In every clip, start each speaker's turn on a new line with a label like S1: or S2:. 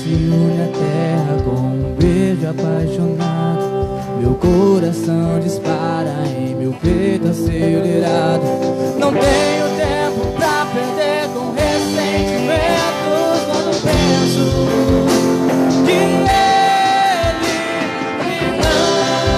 S1: se une à terra com um beijo apaixonado. Meu coração dispara em meu peito acelerado. Não tenho tempo pra perder com ressentimentos quando penso que ele me ama. Ele me ama.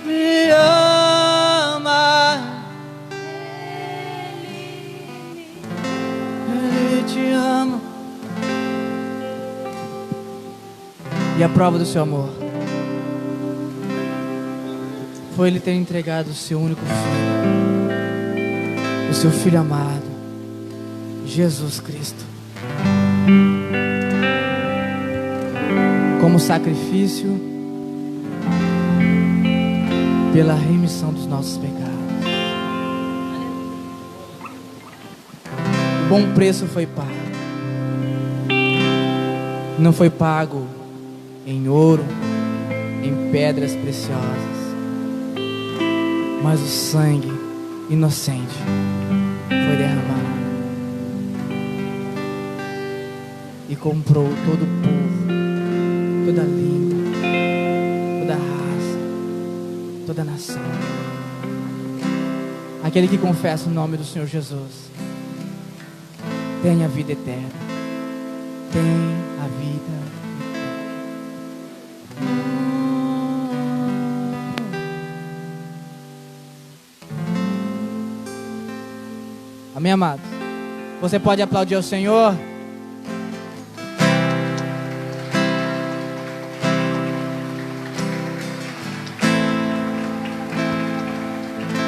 S1: Ele me ama. Ele me te ama. E a prova do seu amor foi Ele ter entregado o seu único filho, o seu Filho amado, Jesus Cristo, como sacrifício pela remissão dos nossos pecados. O bom preço foi pago. Não foi pago em ouro, em pedras preciosas, mas o sangue inocente foi derramado e comprou todo o povo, toda língua, toda raça, toda nação. Aquele que confessa o nome do Senhor Jesus tem a vida eterna. Tem a vida eterna. Amém, amados? Você pode aplaudir ao Senhor?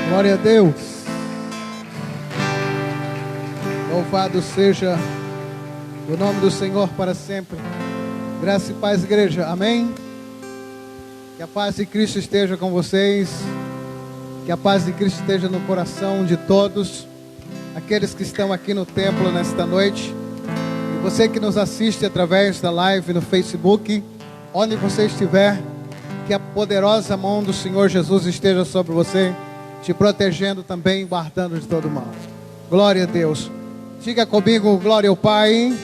S2: Glória a Deus. Louvado seja o nome do Senhor para sempre. Graça e paz, igreja. Amém? Que a paz de Cristo esteja com vocês. Que a paz de Cristo esteja no coração de todos aqueles que estão aqui no templo nesta noite. E você que nos assiste através da live no Facebook, onde você estiver, que a poderosa mão do Senhor Jesus esteja sobre você, te protegendo também, guardando de todo mal. Glória a Deus. Diga comigo: glória ao Pai,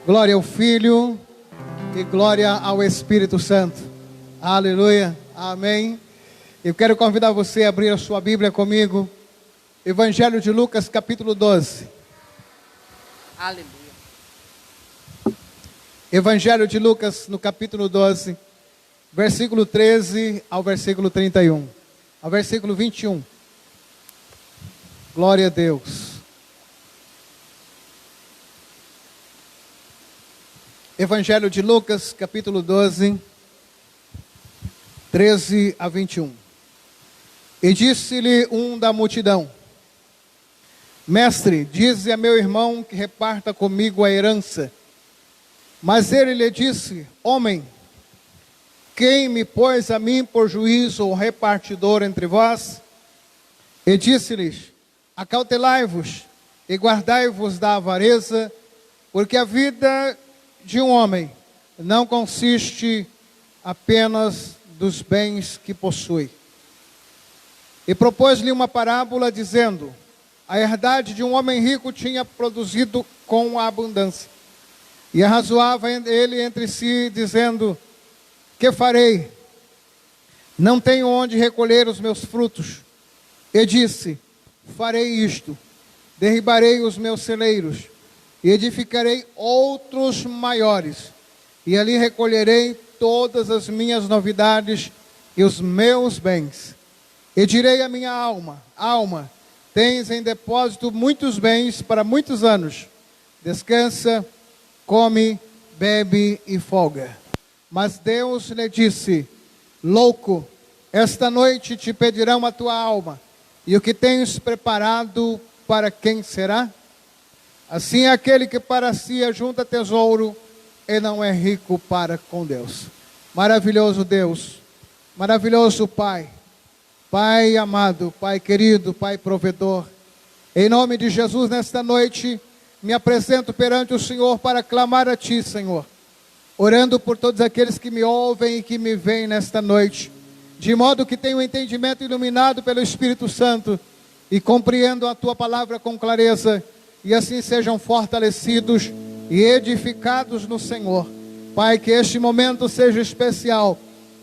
S2: glória ao Filho e glória ao Espírito Santo. Aleluia, amém. Eu quero convidar você a abrir a sua Bíblia comigo, Evangelho de Lucas, capítulo 12.
S1: Aleluia.
S2: Evangelho de Lucas, no capítulo 12, versículo 13 ao versículo 31, ao versículo 21. Glória a Deus. Evangelho de Lucas, capítulo 12, 13 a 21. E disse-lhe um da multidão: Mestre, dize a meu irmão que reparta comigo a herança. Mas ele lhe disse: Homem, quem me pôs a mim por juiz ou repartidor entre vós? E disse-lhes: acautelai-vos e guardai-vos da avareza, porque a vida de um homem não consiste apenas dos bens que possui. E propôs-lhe uma parábola, dizendo: a herdade de um homem rico tinha produzido com abundância. E arrazoava ele entre si, dizendo: que farei? Não tenho onde recolher os meus frutos. E disse: farei isto: derribarei os meus celeiros, e edificarei outros maiores, e ali recolherei todas as minhas novidades e os meus bens. E direi à minha alma: alma, tens em depósito muitos bens para muitos anos. Descansa, come, bebe e folga. Mas Deus lhe disse: louco, esta noite te pedirão a tua alma, e o que tens preparado para quem será? Assim é aquele que para si ajunta tesouro e não é rico para com Deus. Maravilhoso Deus, maravilhoso Pai, Pai amado, Pai querido, Pai provedor, em nome de Jesus, nesta noite, me apresento perante o Senhor para clamar a Ti, Senhor, orando por todos aqueles que me ouvem e que me veem nesta noite, de modo que tenham entendimento iluminado pelo Espírito Santo e compreendam a Tua palavra com clareza, e assim sejam fortalecidos e edificados no Senhor. Pai, que este momento seja especial,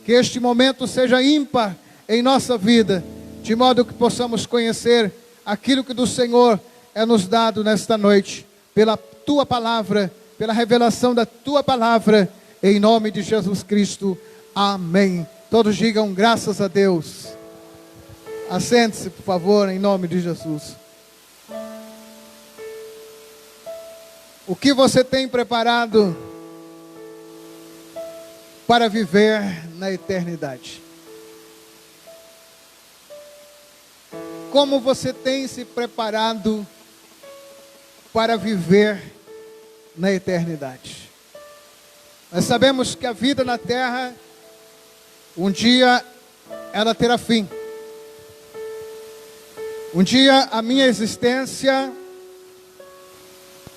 S2: que este momento seja ímpar em nossa vida, de modo que possamos conhecer aquilo que do Senhor é nos dado nesta noite, pela Tua palavra, pela revelação da Tua palavra, em nome de Jesus Cristo, amém. Todos digam graças a Deus. Assente-se, por favor, em nome de Jesus. O que você tem preparado para viver na eternidade? Como você tem se preparado para viver na eternidade? Nós sabemos que a vida na terra, um dia ela terá fim. Um dia a minha existência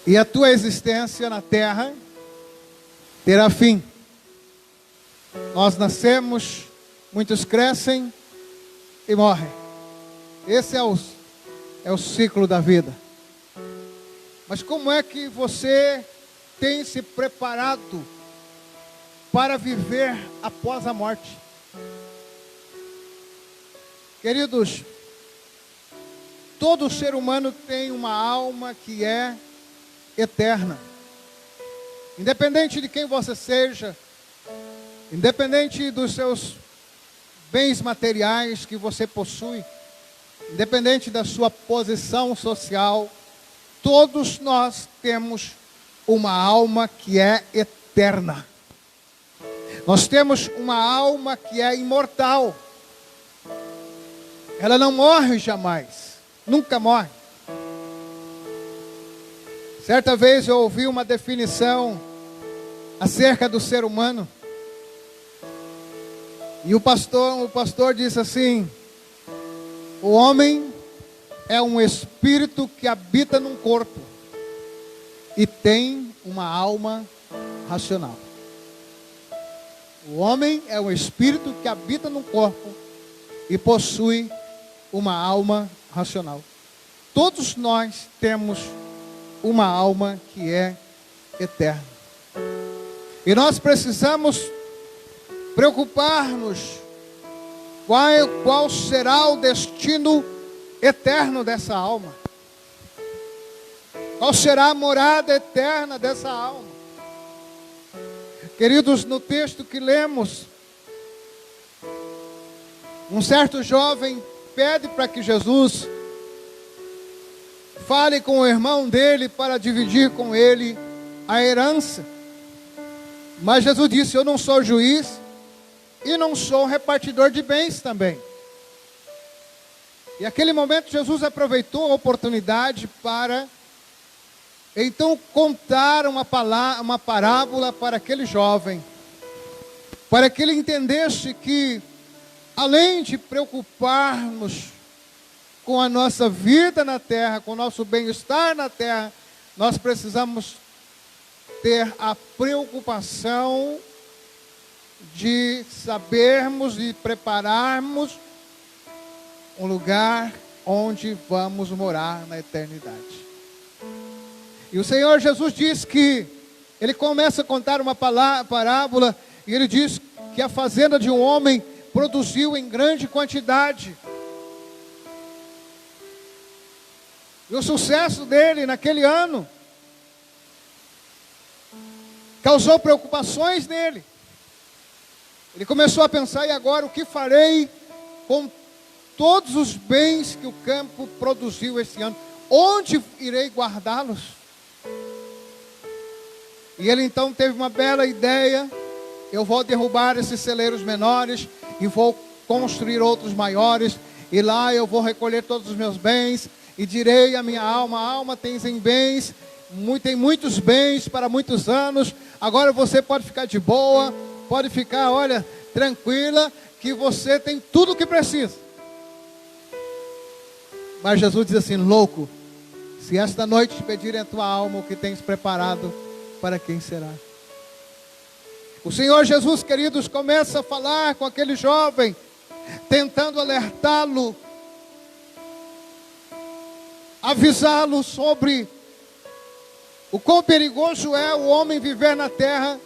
S2: e a tua existência na terra terá fim. Nós nascemos, muitos crescem e morrem. Esse é o ciclo da vida. Mas como é que você tem se preparado para viver após a morte? Queridos, todo ser humano tem uma alma que é eterna. Independente de quem você seja, independente dos seus bens materiais que você possui, independente da sua posição social, todos nós temos uma alma que é eterna. Nós temos uma alma que é imortal. Ela não morre jamais, nunca morre. Certa vez eu ouvi uma definição acerca do ser humano. E o pastor disse assim: o homem é um espírito que habita num corpo e tem uma alma racional. O homem é um espírito que habita num corpo e possui uma alma racional. Todos nós temos uma alma que é eterna. E nós precisamos preocupar-nos qual será o destino eterno dessa alma. Qual será a morada eterna dessa alma? Queridos, no texto que lemos, um certo jovem pede para que Jesus fale com o irmão dele para dividir com ele a herança. Mas Jesus disse: eu não sou juiz e não sou repartidor de bens também. E naquele momento Jesus aproveitou a oportunidade para então contar uma parábola para aquele jovem, para que ele entendesse que, além de preocuparmos com a nossa vida na terra, com o nosso bem-estar na terra, nós precisamos ter a preocupação de sabermos e prepararmos um lugar onde vamos morar na eternidade. E o Senhor Jesus diz que ele começa a contar uma parábola, e ele diz que a fazenda de um homem produziu em grande quantidade. E o sucesso dele naquele ano causou preocupações nele. Ele começou a pensar: e agora o que farei com todos os bens que o campo produziu esse ano? Onde irei guardá-los? E ele então teve uma bela ideia: eu vou derrubar esses celeiros menores e vou construir outros maiores, e lá eu vou recolher todos os meus bens, e direi à minha alma: alma, tens em bens, tem muitos bens para muitos anos, agora você pode ficar de boa, pode ficar, olha, tranquila, que você tem tudo o que precisa. Mas Jesus diz assim: louco, se esta noite te pedirem a tua alma, o que tens preparado, para quem será? O Senhor Jesus, queridos, começa a falar com aquele jovem, tentando alertá-lo, avisá-lo sobre o quão perigoso é o homem viver na terra,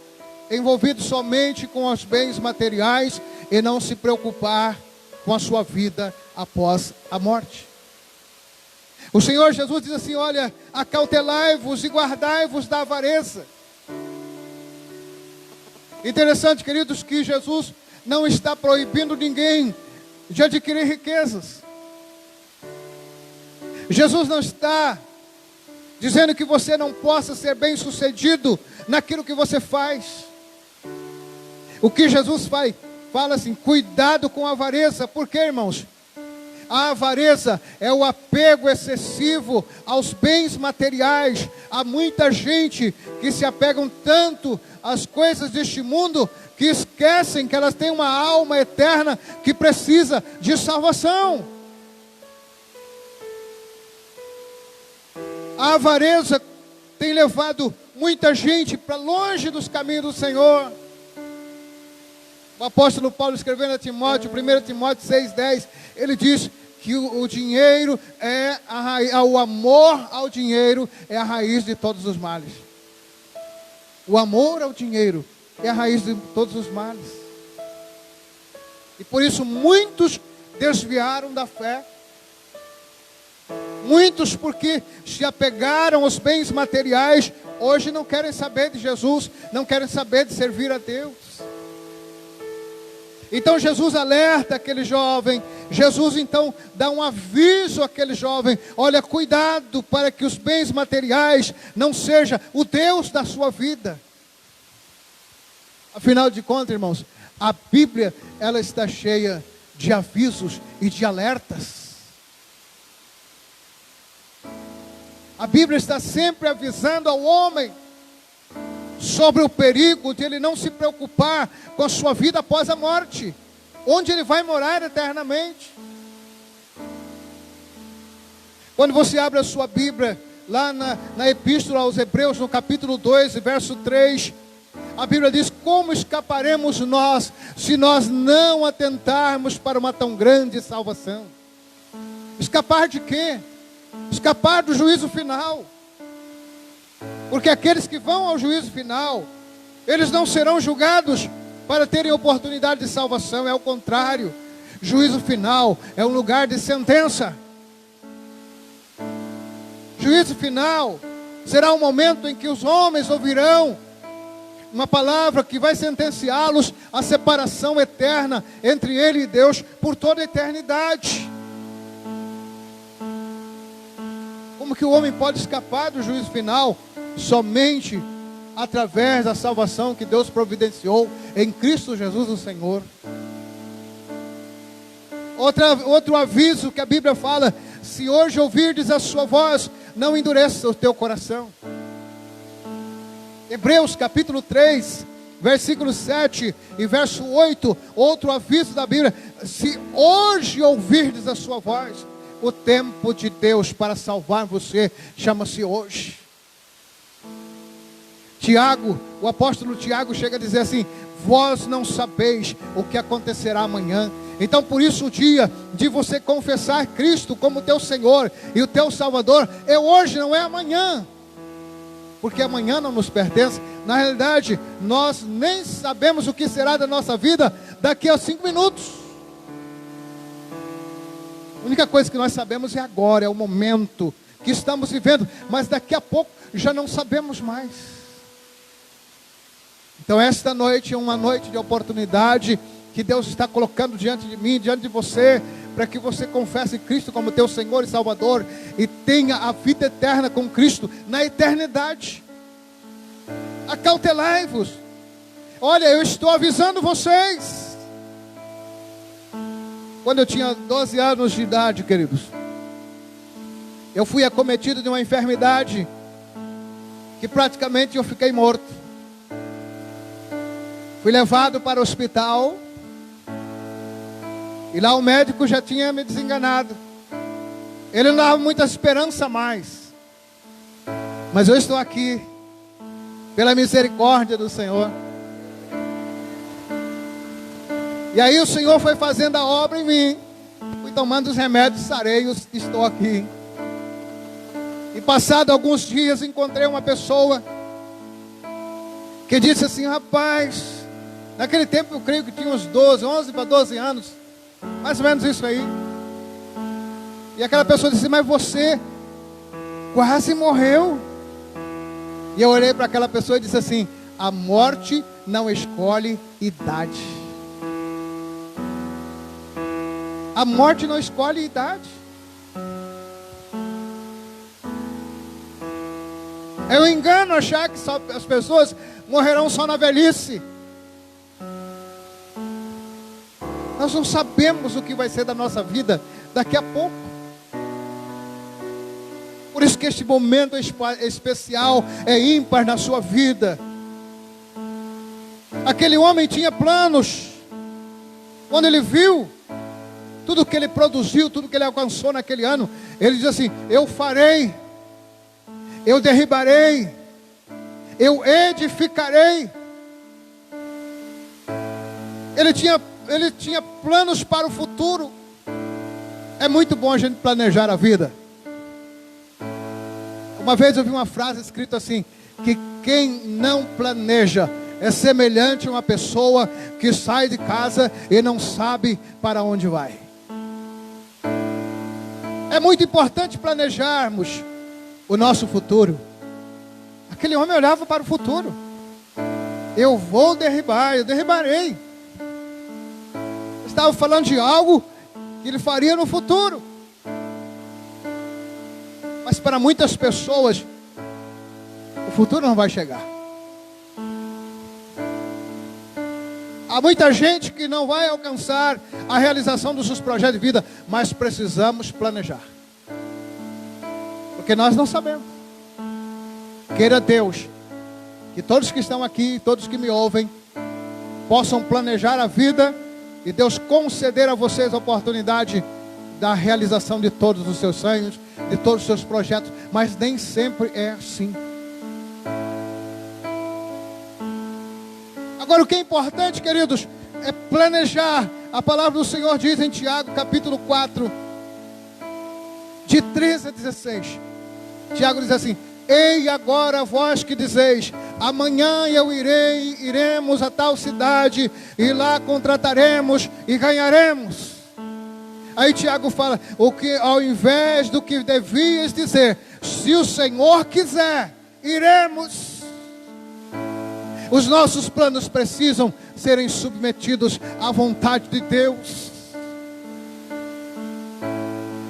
S2: envolvido somente com os bens materiais, e não se preocupar com a sua vida após a morte. O Senhor Jesus diz assim: olha, acautelai-vos e guardai-vos da avareza. Interessante, queridos, que Jesus não está proibindo ninguém de adquirir riquezas. Jesus não está dizendo que você não possa ser bem sucedido naquilo que você faz. O que Jesus fala assim: cuidado com a avareza. Por quê, irmãos? A avareza é o apego excessivo aos bens materiais. Há muita gente que se apegam tanto às coisas deste mundo que esquecem que elas têm uma alma eterna que precisa de salvação. A avareza tem levado muita gente para longe dos caminhos do Senhor. O apóstolo Paulo, escrevendo a Timóteo, 1 Timóteo 6,10, ele diz que o dinheiro o amor ao dinheiro é a raiz de todos os males. O amor ao dinheiro é a raiz de todos os males. E por isso muitos desviaram da fé. Muitos, porque se apegaram aos bens materiais, hoje não querem saber de Jesus, não querem saber de servir a Deus. Então Jesus alerta aquele jovem, Jesus então dá um aviso àquele jovem: olha, cuidado para que os bens materiais não sejam o Deus da sua vida. Afinal de contas, irmãos, a Bíblia, ela está cheia de avisos e de alertas. A Bíblia está sempre avisando ao homem sobre o perigo de ele não se preocupar com a sua vida após a morte, onde ele vai morar eternamente. Quando você abre a sua Bíblia, lá na Epístola aos Hebreus, no capítulo 2, verso 3, a Bíblia diz: como escaparemos nós, se nós não atentarmos para uma tão grande salvação? Escapar de quê? Escapar do juízo final. Porque aqueles que vão ao juízo final, eles não serão julgados para terem oportunidade de salvação. É o contrário. Juízo final é um lugar de sentença. Juízo final será um momento em que os homens ouvirão uma palavra que vai sentenciá-los à separação eterna entre ele e Deus por toda a eternidade. Como que o homem pode escapar do juízo final? Somente através da salvação que Deus providenciou em Cristo Jesus o Senhor. Outro aviso que a Bíblia fala: se hoje ouvirdes a sua voz, não endureça o teu coração. Hebreus capítulo 3, versículo 7 e verso 8, outro aviso da Bíblia: se hoje ouvirdes a sua voz, o tempo de Deus para salvar você chama-se hoje. Tiago, o apóstolo Tiago chega a dizer assim: vós não sabeis o que acontecerá amanhã. Então por isso o dia de você confessar Cristo como teu Senhor e o teu Salvador é hoje, não é amanhã. Porque amanhã não nos pertence. Na realidade, nós nem sabemos o que será da nossa vida daqui a 5 minutos. A única coisa que nós sabemos é agora, é o momento que estamos vivendo. Mas daqui a pouco já não sabemos mais. Então esta noite é uma noite de oportunidade que Deus está colocando diante de mim, diante de você, para que você confesse Cristo como teu Senhor e Salvador e tenha a vida eterna com Cristo na eternidade. Acautelai-vos. Olha, eu estou avisando vocês. Quando eu tinha 12 anos de idade, queridos, eu fui acometido de uma enfermidade que praticamente eu fiquei morto. Fui levado para o hospital e lá o médico já tinha me desenganado. Ele não dava muita esperança mais. Mas eu estou aqui pela misericórdia do Senhor. E aí o Senhor foi fazendo a obra em mim. Fui tomando os remédios, sarei, estou aqui. E passado alguns dias encontrei uma pessoa que disse assim: rapaz, naquele tempo eu creio que tinha uns 11 para 12 anos. Mais ou menos isso aí. E aquela pessoa disse: mas você quase morreu. E eu olhei para aquela pessoa e disse assim: a morte não escolhe idade. A morte não escolhe idade. É um engano achar que só as pessoas morrerão só na velhice. Nós não sabemos o que vai ser da nossa vida daqui a pouco. Por isso que este momento especial é ímpar na sua vida. Aquele homem tinha planos. Quando ele viu tudo que ele produziu, tudo que ele alcançou naquele ano, ele diz assim: eu farei, eu derribarei, eu edificarei. Ele tinha planos para o futuro. É muito bom a gente planejar a vida. Uma vez eu vi uma frase escrita assim: que quem não planeja é semelhante a uma pessoa que sai de casa e não sabe para onde vai. É muito importante planejarmos o nosso futuro. Aquele homem olhava para o futuro. Eu vou derribar, eu derribarei. Estava falando de algo que ele faria no futuro. Mas para muitas pessoas, o futuro não vai chegar. Há muita gente que não vai alcançar a realização dos seus projetos de vida, mas precisamos planejar. Porque nós não sabemos. Queira Deus que todos que estão aqui, todos que me ouvem, possam planejar a vida e Deus conceder a vocês a oportunidade da realização de todos os seus sonhos, de todos os seus projetos, mas nem sempre é assim. Agora o que é importante, queridos, é planejar. A palavra do Senhor diz em Tiago, capítulo 4, de 13 a 16. Tiago diz assim: ei agora vós que dizeis, amanhã iremos a tal cidade, e lá contrataremos e ganharemos. Aí Tiago fala, o que ao invés do que devias dizer, se o Senhor quiser, iremos. Os nossos planos precisam serem submetidos à vontade de Deus.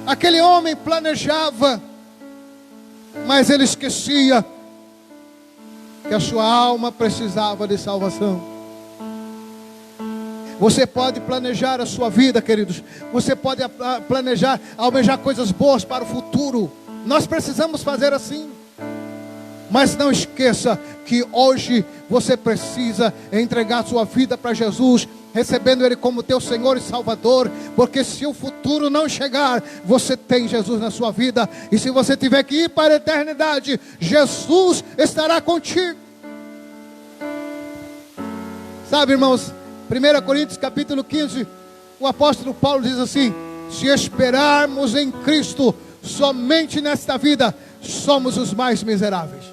S2: Aquele homem planejava, mas ele esquecia que a sua alma precisava de salvação. Você pode planejar a sua vida, queridos. Você pode planejar, almejar coisas boas para o futuro. Nós precisamos fazer assim. Mas não esqueça que hoje você precisa entregar sua vida para Jesus, recebendo Ele como teu Senhor e Salvador, porque se o futuro não chegar, você tem Jesus na sua vida, e se você tiver que ir para a eternidade, Jesus estará contigo. Sabe, irmãos, 1 Coríntios capítulo 15, o apóstolo Paulo diz assim: se esperarmos em Cristo somente nesta vida, somos os mais miseráveis.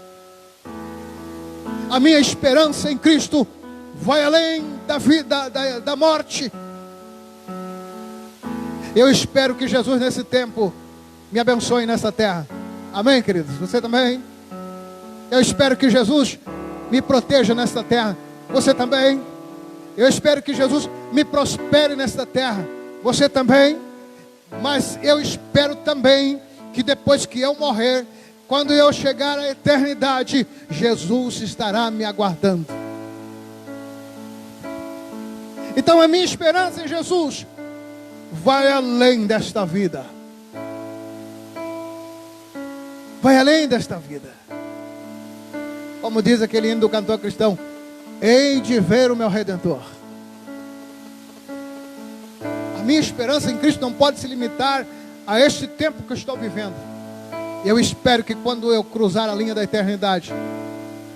S2: A minha esperança em Cristo vai além da vida, da morte. Eu espero que Jesus nesse tempo me abençoe nessa terra. Amém, queridos? Você também? Eu espero que Jesus me proteja nesta terra. Você também? Eu espero que Jesus me prospere nesta terra. Você também? Mas eu espero também que depois que eu morrer, quando eu chegar à eternidade, Jesus estará me aguardando. Então a minha esperança em Jesus vai além desta vida. Vai além desta vida. Como diz aquele hino do cantor cristão: hei de ver o meu Redentor. A minha esperança em Cristo não pode se limitar a este tempo que eu estou vivendo. Eu espero que quando eu cruzar a linha da eternidade,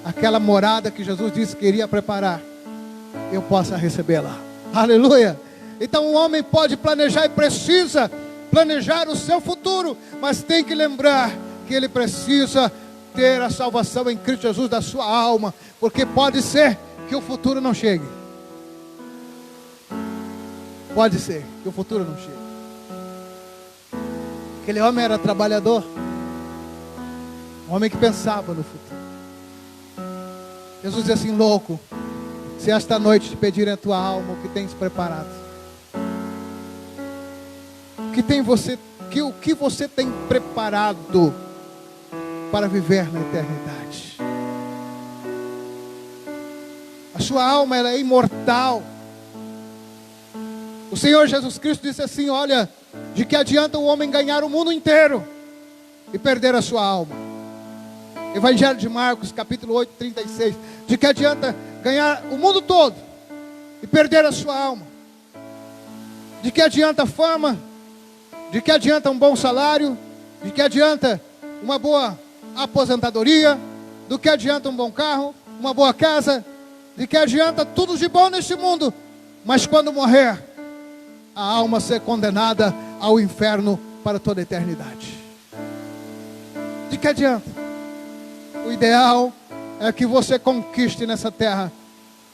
S2: aquela morada que Jesus disse que iria preparar, eu possa recebê-la. Aleluia! Então o homem pode planejar e precisa planejar o seu futuro, mas tem que lembrar que ele precisa ter a salvação em Cristo Jesus da sua alma, porque pode ser que o futuro não chegue. Pode ser que o futuro não chegue. Aquele homem era trabalhador, um homem que pensava no futuro. Jesus diz assim: louco, se esta noite te pedirem a tua alma, o que tens preparado? O que você tem preparado para viver na eternidade? A sua alma, ela é imortal. O Senhor Jesus Cristo disse assim: olha, de que adianta o homem ganhar o mundo inteiro e perder a sua alma? Evangelho de Marcos, capítulo 8, 36. De que adianta ganhar o mundo todo e perder a sua alma? De que adianta fama? De que adianta um bom salário? De que adianta uma boa aposentadoria? Do que adianta um bom carro? Uma boa casa? De que adianta tudo de bom neste mundo, mas quando morrer, a alma ser condenada ao inferno para toda a eternidade? De que adianta? O ideal é que você conquiste nessa terra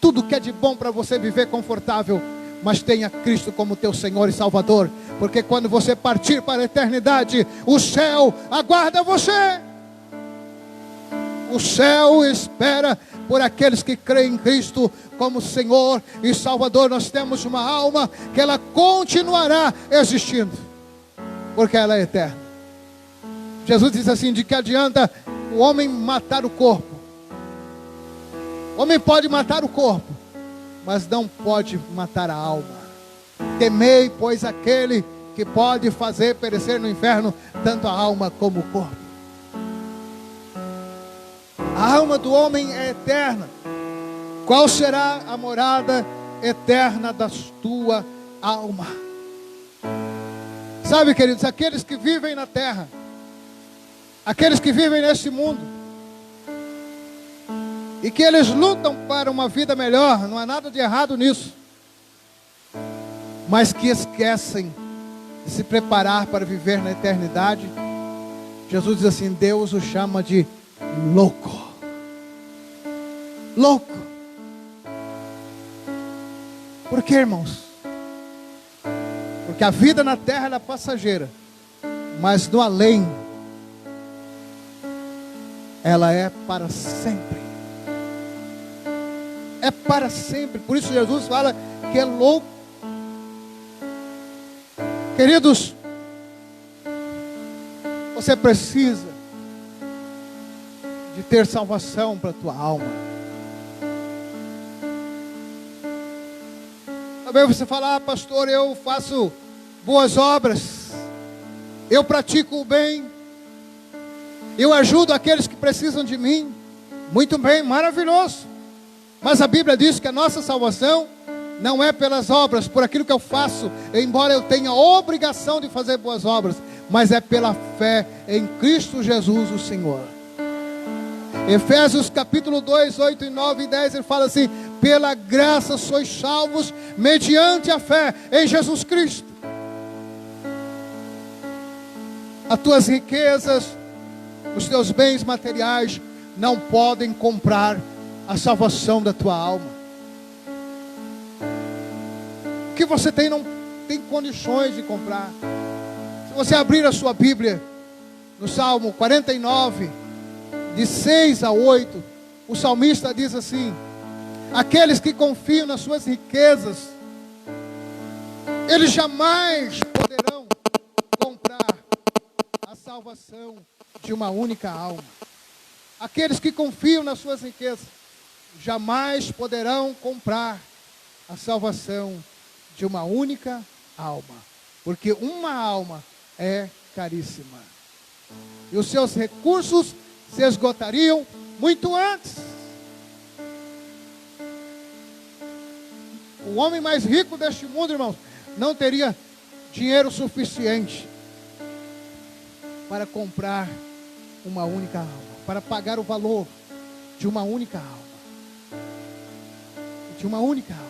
S2: tudo que é de bom para você viver confortável, mas tenha Cristo como teu Senhor e Salvador, porque quando você partir para a eternidade, o céu aguarda você. O céu espera por aqueles que creem em Cristo como Senhor e Salvador. Nós temos uma alma que ela continuará existindo, porque ela é eterna. Jesus diz assim: de que adianta o homem matar o corpo? O homem pode matar o corpo, mas não pode matar a alma. Temei, pois, aquele que pode fazer perecer no inferno tanto a alma como o corpo. A alma do homem é eterna. Qual será a morada eterna da tua alma? Sabe, queridos, aqueles que vivem na terra, aqueles que vivem neste mundo, e que eles lutam para uma vida melhor, não há nada de errado nisso, mas que esquecem de se preparar para viver na eternidade. Jesus diz assim: Deus o chama de louco. Louco. Por quê, irmãos? Porque a vida na terra ela é passageira, mas no além ela é para sempre. É para sempre. Por isso Jesus fala que é louco. Queridos, você precisa de ter salvação para a tua alma. Talvez você fale: ah, pastor, eu faço boas obras, eu pratico o bem, eu ajudo aqueles que precisam de mim. Muito bem, maravilhoso. Mas a Bíblia diz que a nossa salvação não é pelas obras, por aquilo que eu faço, embora eu tenha a obrigação de fazer boas obras, mas é pela fé em Cristo Jesus o Senhor. Efésios capítulo 2, 8 e 9 e 10, ele fala assim: pela graça sois salvos, mediante a fé em Jesus Cristo. As tuas riquezas, os teus bens materiais não podem comprar a salvação da tua alma. O que você tem não tem condições de comprar. Se você abrir a sua Bíblia no Salmo 49, de 6 a 8, o salmista diz assim: aqueles que confiam nas suas riquezas, eles jamais poderão comprar a salvação de uma única alma. Aqueles que confiam nas suas riquezas jamais poderão comprar a salvação de uma única alma, porque uma alma é caríssima e os seus recursos se esgotariam muito antes. O homem mais rico deste mundo, irmãos, não teria dinheiro suficiente para comprar uma única alma, para pagar o valor de uma única alma. De uma única alma.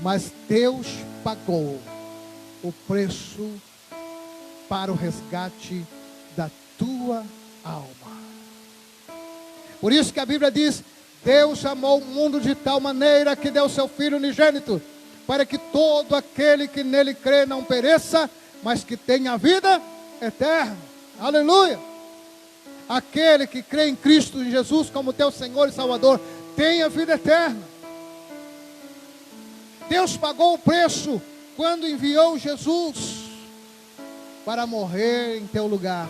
S2: Mas Deus pagou o preço para o resgate da tua alma. Por isso que a Bíblia diz: Deus amou o mundo de tal maneira que deu seu Filho unigênito, para que todo aquele que nele crê não pereça, mas que tenha vida eterna. Aleluia! Aquele que crê em Cristo Jesus como teu Senhor e Salvador tem a vida eterna. Deus pagou o preço quando enviou Jesus para morrer em teu lugar,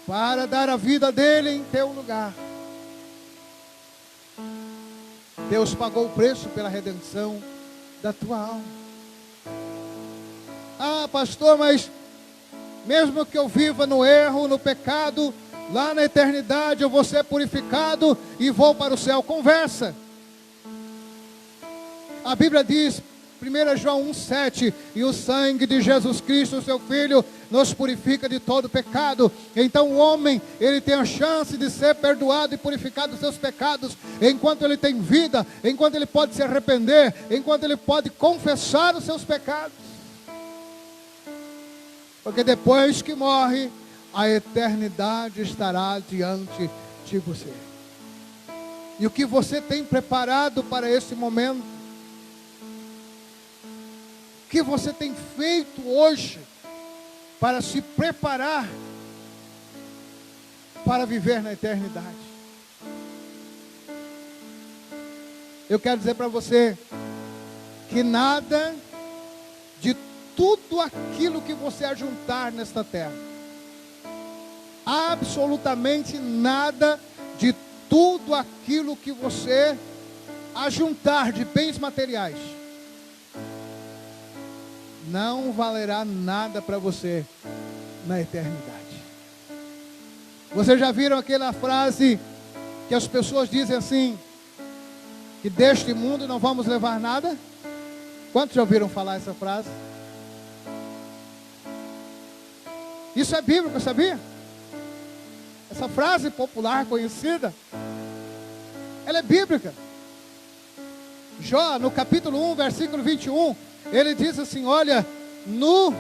S2: para dar a vida dele em teu lugar. Deus pagou o preço pela redenção da tua alma. Ah, pastor, mas mesmo que eu viva no erro, no pecado, lá na eternidade eu vou ser purificado e vou para o céu. Conversa. A Bíblia diz, 1 João 1,7, e o sangue de Jesus Cristo, seu Filho, nos purifica de todo pecado. Então o homem, ele tem a chance de ser perdoado e purificado dos seus pecados, enquanto ele tem vida, enquanto ele pode se arrepender, enquanto ele pode confessar os seus pecados. Porque depois que morre, a eternidade estará diante de você. E o que você tem preparado para esse momento? O que você tem feito hoje para se preparar para viver na eternidade? Eu quero dizer para você que nada de tudo aquilo que você ajuntar nesta terra, absolutamente nada de tudo aquilo que você ajuntar de bens materiais, não valerá nada para você na eternidade. Vocês já viram aquela frase que as pessoas dizem assim, que deste mundo não vamos levar nada? Quantos já ouviram falar essa frase? Isso é bíblico, sabia? Essa frase popular conhecida, ela é bíblica. Jó, no capítulo 1, versículo 21, ele diz assim: olha, nu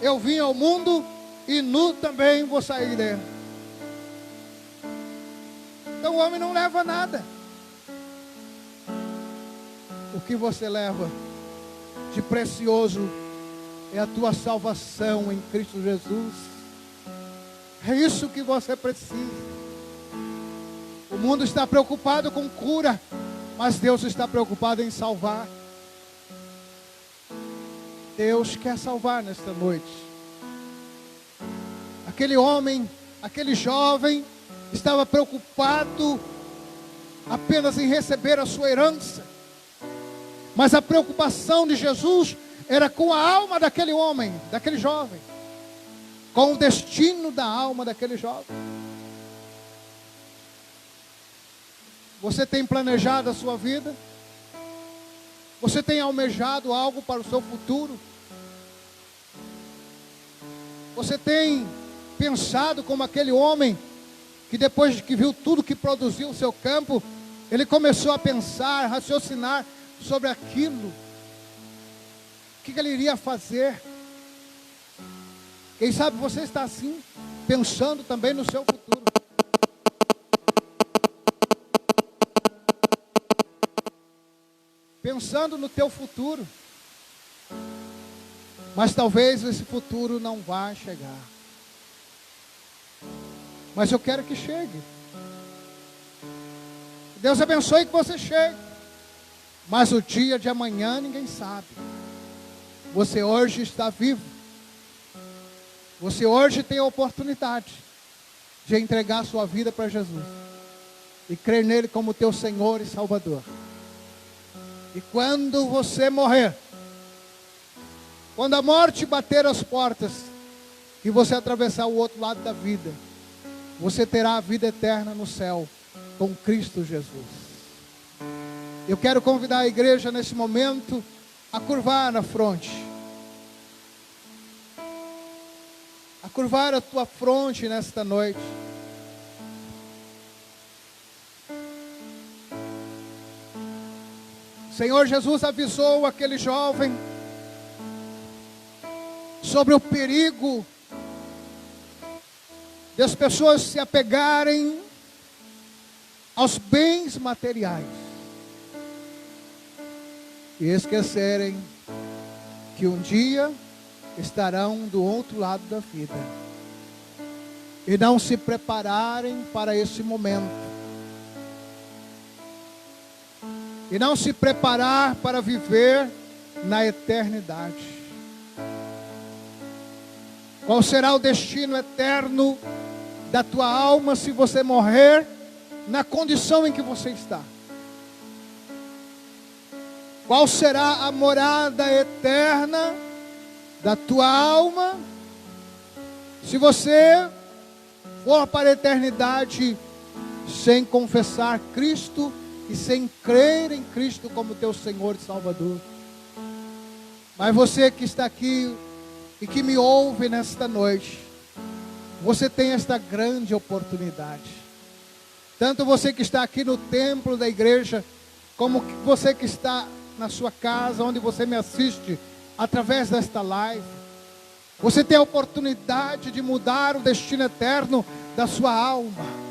S2: eu vim ao mundo e nu também vou sair dele. Então o homem não leva nada. O que você leva de precioso é a tua salvação em Cristo Jesus. É isso que você precisa. O mundo está preocupado com cura, mas Deus está preocupado em salvar. Deus quer salvar nesta noite. Aquele homem, aquele jovem, estava preocupado apenas em receber a sua herança. Mas a preocupação de Jesus era com a alma daquele homem, daquele jovem, com o destino da alma daquele jovem. Você tem planejado a sua vida? Você tem almejado algo para o seu futuro? Você tem pensado como aquele homem que depois que viu tudo que produziu o seu campo, ele começou a pensar, raciocinar sobre aquilo. O que ele iria fazer? Quem sabe você está assim, pensando também no seu futuro. Pensando no teu futuro. Mas talvez esse futuro não vá chegar. Mas eu quero que chegue. Deus abençoe que você chegue. Mas o dia de amanhã ninguém sabe. Você hoje está vivo. Você hoje tem a oportunidade de entregar a sua vida para Jesus. E crer nele como teu Senhor e Salvador. E quando você morrer, quando a morte bater as portas, e você atravessar o outro lado da vida, você terá a vida eterna no céu, com Cristo Jesus. Eu quero convidar a igreja nesse momento, a curvar na fronte. A curvar a tua fronte nesta noite. O Senhor Jesus avisou aquele jovem sobre o perigo das pessoas se apegarem aos bens materiais e esquecerem que um dia estarão do outro lado da vida e não se prepararem para esse momento. E não se preparar para viver na eternidade. Qual será o destino eterno da tua alma se você morrer na condição em que você está? Qual será a morada eterna da tua alma se você for para a eternidade sem confessar Cristo e sem crer em Cristo como teu Senhor e Salvador? Mas você que está aqui e que me ouve nesta noite, você tem esta grande oportunidade. Tanto você que está aqui no templo da igreja, como você que está na sua casa, onde você me assiste através desta live. Você tem a oportunidade de mudar o destino eterno da sua alma.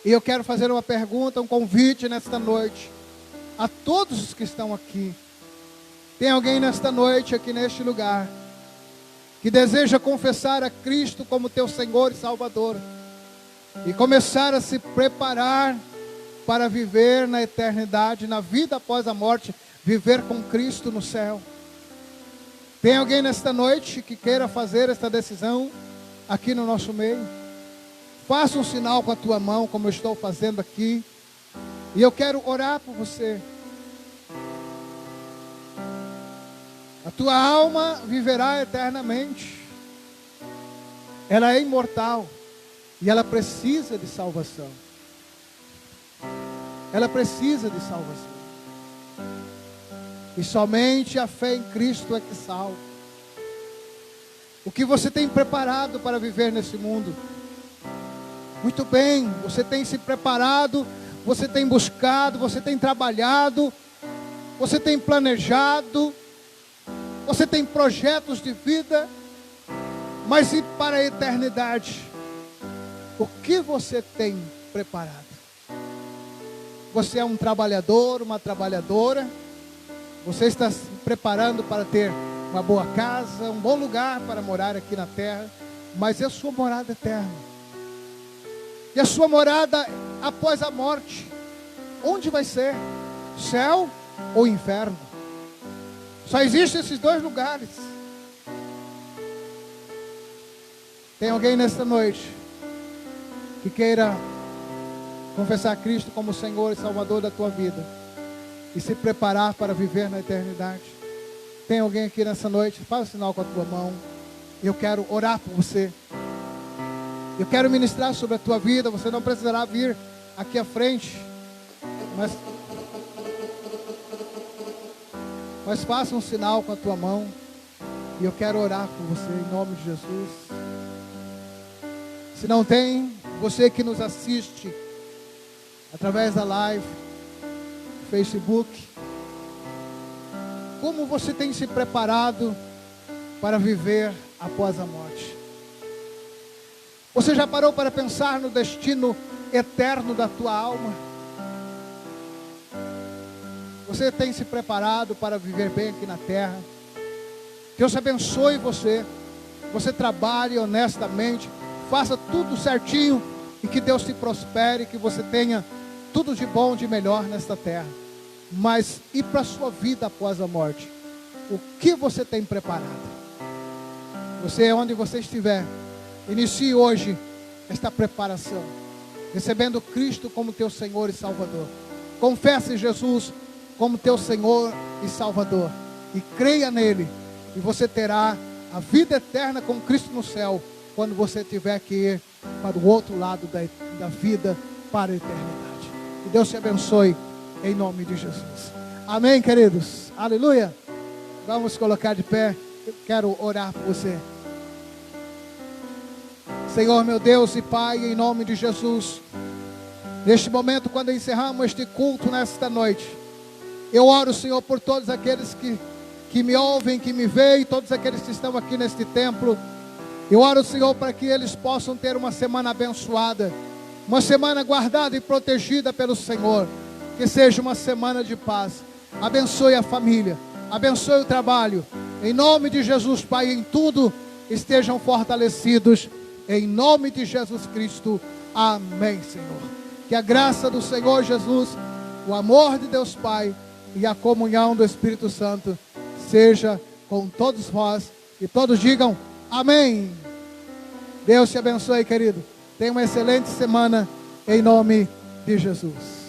S2: E eu quero fazer uma pergunta, um convite nesta noite, a todos os que estão aqui. Tem alguém nesta noite, aqui neste lugar, que deseja confessar a Cristo como teu Senhor e Salvador, e começar a se preparar para viver na eternidade, na vida após a morte, viver com Cristo no céu? Tem alguém nesta noite que queira fazer esta decisão aqui no nosso meio? Faça um sinal com a tua mão, como eu estou fazendo aqui. E eu quero orar por você. A tua alma viverá eternamente. Ela é imortal. E ela precisa de salvação. Ela precisa de salvação. E somente a fé em Cristo é que salva. O que você tem preparado para viver nesse mundo? Muito bem, você tem se preparado, você tem buscado, você tem trabalhado, você tem planejado, você tem projetos de vida, mas e para a eternidade? O que você tem preparado? Você é um trabalhador, uma trabalhadora, você está se preparando para ter uma boa casa, um bom lugar para morar aqui na terra, mas é a sua morada eterna. E a sua morada após a morte, onde vai ser? Céu ou inferno? Só existem esses dois lugares. Tem alguém nesta noite que queira confessar Cristo como Senhor e Salvador da tua vida e se preparar para viver na eternidade? Tem alguém aqui nessa noite? Faz o sinal com a tua mão. Eu quero orar por você. Eu quero ministrar sobre a tua vida. Você não precisará vir aqui à frente, mas faça um sinal com a tua mão. E eu quero orar por você em nome de Jesus. Se não tem, você que nos assiste através da live, Facebook, como você tem se preparado para viver após a morte? Você já parou para pensar no destino eterno da tua alma? Você tem se preparado para viver bem aqui na terra? Deus abençoe você. Você trabalhe honestamente, faça tudo certinho e que Deus te prospere, que você tenha tudo de bom, de melhor nesta terra. Mas e para a sua vida após a morte? O que você tem preparado? Você, onde você estiver, inicie hoje esta preparação, recebendo Cristo como teu Senhor e Salvador. Confesse Jesus como teu Senhor e Salvador, e creia nele, e você terá a vida eterna com Cristo no céu, quando você tiver que ir para o outro lado da vida, para a eternidade. Que Deus te abençoe, em nome de Jesus. Amém, queridos? Aleluia. Vamos colocar de pé. Eu quero orar por você. Senhor, meu Deus e Pai, em nome de Jesus, neste momento, quando encerramos este culto nesta noite, eu oro, Senhor, por todos aqueles que me ouvem, que me veem, todos aqueles que estão aqui neste templo. Eu oro, Senhor, para que eles possam ter uma semana abençoada, uma semana guardada e protegida pelo Senhor, que seja uma semana de paz. Abençoe a família, abençoe o trabalho, em nome de Jesus, Pai, em tudo estejam fortalecidos, em nome de Jesus Cristo, amém, Senhor. Que a graça do Senhor Jesus, o amor de Deus Pai e a comunhão do Espírito Santo seja com todos vós, e todos digam amém. Deus te abençoe, querido. Tenha uma excelente semana, em nome de Jesus.